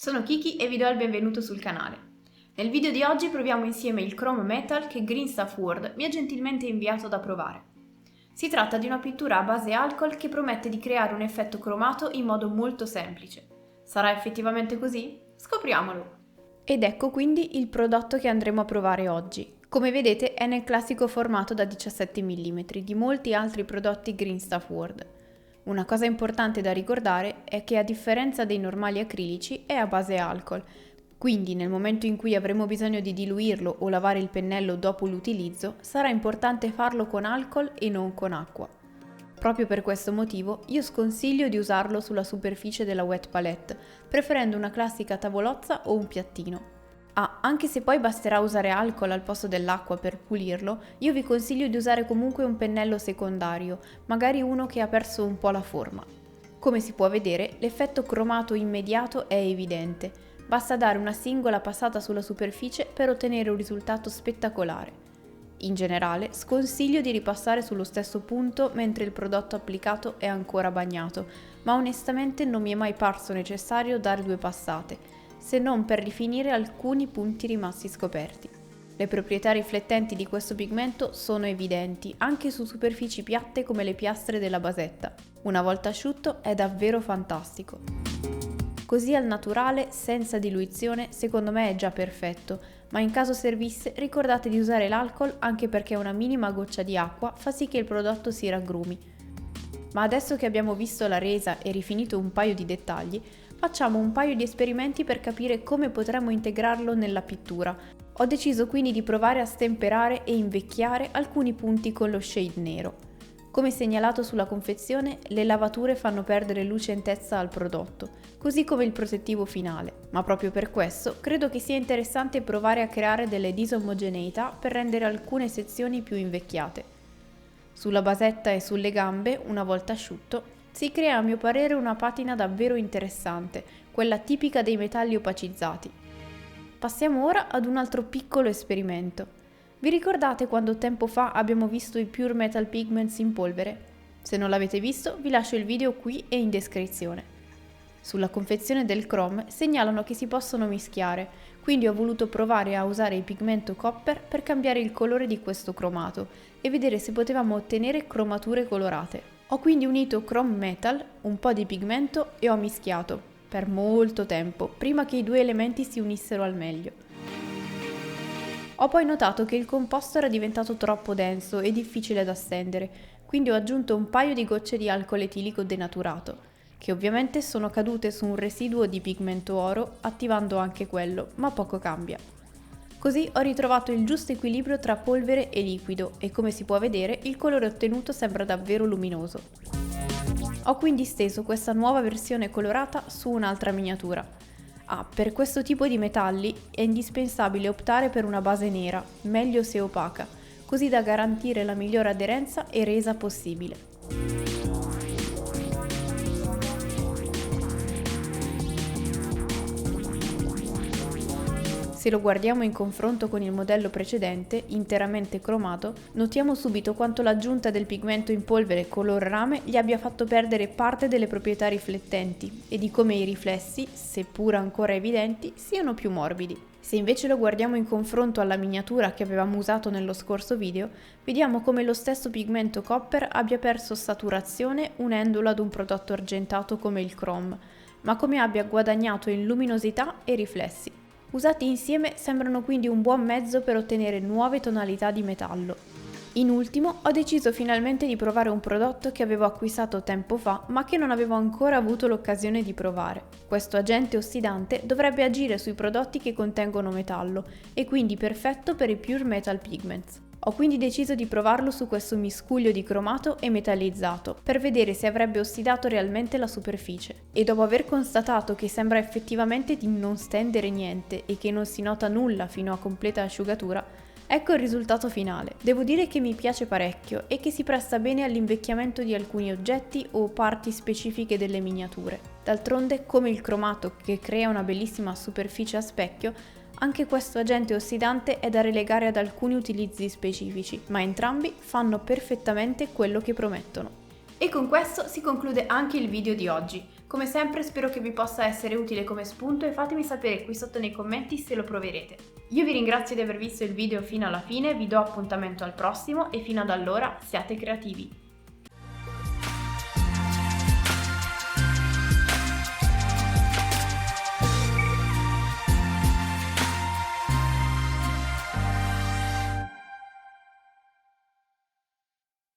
Sono Kiki e vi do il benvenuto sul canale. Nel video di oggi proviamo insieme il Chrome Metal che Green Stuff World mi ha gentilmente inviato da provare. Si tratta di una pittura a base alcol che promette di creare un effetto cromato in modo molto semplice. Sarà effettivamente così? Scopriamolo! Ed ecco quindi il prodotto che andremo a provare oggi. Come vedete è nel classico formato da 17 mm di molti altri prodotti Green Stuff World. Una cosa importante da ricordare è che a differenza dei normali acrilici è a base alcol, quindi nel momento in cui avremo bisogno di diluirlo o lavare il pennello dopo l'utilizzo, sarà importante farlo con alcol e non con acqua. Proprio per questo motivo io sconsiglio di usarlo sulla superficie della wet palette, preferendo una classica tavolozza o un piattino. Anche se poi basterà usare alcol al posto dell'acqua per pulirlo, io vi consiglio di usare comunque un pennello secondario, magari uno che ha perso un po' la forma. Come si può vedere, l'effetto cromato immediato è evidente, basta dare una singola passata sulla superficie per ottenere un risultato spettacolare. In generale, sconsiglio di ripassare sullo stesso punto mentre il prodotto applicato è ancora bagnato, ma onestamente non mi è mai parso necessario dare due passate, se non per rifinire alcuni punti rimasti scoperti. Le proprietà riflettenti di questo pigmento sono evidenti anche su superfici piatte come le piastre della basetta. Una volta asciutto è davvero fantastico. Così al naturale, senza diluizione, secondo me è già perfetto, ma in caso servisse ricordate di usare l'alcol anche perché una minima goccia di acqua fa sì che il prodotto si raggrumi. Ma adesso che abbiamo visto la resa e rifinito un paio di dettagli, facciamo un paio di esperimenti per capire come potremmo integrarlo nella pittura. Ho deciso quindi di provare a stemperare e invecchiare alcuni punti con lo shade nero. Come segnalato sulla confezione, le lavature fanno perdere lucentezza al prodotto, così come il protettivo finale, ma proprio per questo credo che sia interessante provare a creare delle disomogeneità per rendere alcune sezioni più invecchiate. Sulla basetta e sulle gambe, una volta asciutto, si crea a mio parere una patina davvero interessante, quella tipica dei metalli opacizzati. Passiamo ora ad un altro piccolo esperimento. Vi ricordate quando tempo fa abbiamo visto i Pure Metal Pigments in polvere? Se non l'avete visto, vi lascio il video qui e in descrizione. Sulla confezione del Chrome segnalano che si possono mischiare, quindi ho voluto provare a usare il pigmento Copper per cambiare il colore di questo cromato e vedere se potevamo ottenere cromature colorate. Ho quindi unito Chrome Metal, un po' di pigmento e ho mischiato, per molto tempo, prima che i due elementi si unissero al meglio. Ho poi notato che il composto era diventato troppo denso e difficile da stendere, quindi ho aggiunto un paio di gocce di alcol etilico denaturato, che ovviamente sono cadute su un residuo di pigmento oro, attivando anche quello, ma poco cambia. Così ho ritrovato il giusto equilibrio tra polvere e liquido e come si può vedere il colore ottenuto sembra davvero luminoso. Ho quindi steso questa nuova versione colorata su un'altra miniatura. Per questo tipo di metalli è indispensabile optare per una base nera, meglio se opaca, così da garantire la migliore aderenza e resa possibile. Se lo guardiamo in confronto con il modello precedente, interamente cromato, notiamo subito quanto l'aggiunta del pigmento in polvere color rame gli abbia fatto perdere parte delle proprietà riflettenti e di come i riflessi, seppur ancora evidenti, siano più morbidi. Se invece lo guardiamo in confronto alla miniatura che avevamo usato nello scorso video, vediamo come lo stesso pigmento Copper abbia perso saturazione unendolo ad un prodotto argentato come il Chrome, ma come abbia guadagnato in luminosità e riflessi. Usati insieme sembrano quindi un buon mezzo per ottenere nuove tonalità di metallo. In ultimo, ho deciso finalmente di provare un prodotto che avevo acquistato tempo fa ma che non avevo ancora avuto l'occasione di provare. Questo agente ossidante dovrebbe agire sui prodotti che contengono metallo e quindi perfetto per i Pure Metal Pigments. Ho quindi deciso di provarlo su questo miscuglio di cromato e metallizzato per vedere se avrebbe ossidato realmente la superficie. E dopo aver constatato che sembra effettivamente di non stendere niente e che non si nota nulla fino a completa asciugatura, ecco il risultato finale. Devo dire che mi piace parecchio e che si presta bene all'invecchiamento di alcuni oggetti o parti specifiche delle miniature. D'altronde, come il cromato che crea una bellissima superficie a specchio, anche questo agente ossidante è da relegare ad alcuni utilizzi specifici, ma entrambi fanno perfettamente quello che promettono. E con questo si conclude anche il video di oggi. Come sempre spero che vi possa essere utile come spunto e fatemi sapere qui sotto nei commenti se lo proverete. Io vi ringrazio di aver visto il video fino alla fine, vi do appuntamento al prossimo e fino ad allora siate creativi!